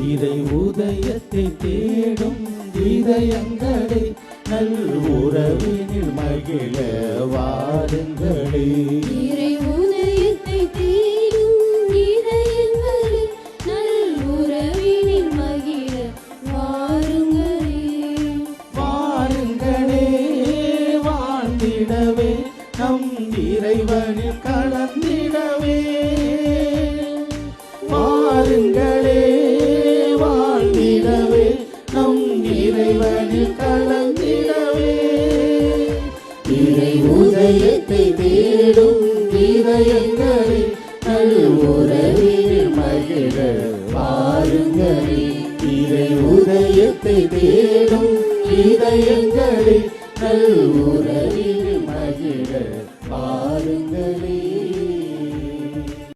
இறை உதயத்தை தேடும் இதயங்களே நல் உறவினில் மகிழ வாருங்களே. இறை உதயத்தை தேடும் இதயங்களே நல் உறவினில் மகிழ வாருங்களே. வாருங்களே வாழ்ந்திடவே நம் இறைவனில் கலந்திடவே. வாருங்களே வாழ்ந்திடவே நம் இறைவனில் கலந்திடவே. இறை உதயத்தை தேடும் இதயங்களே நல் உறவினில் மகிழ வாருங்களே. இறை உதயத்தை தேடும் இதயங்களே நல் உறவினில் மகிழ வாருங்களே.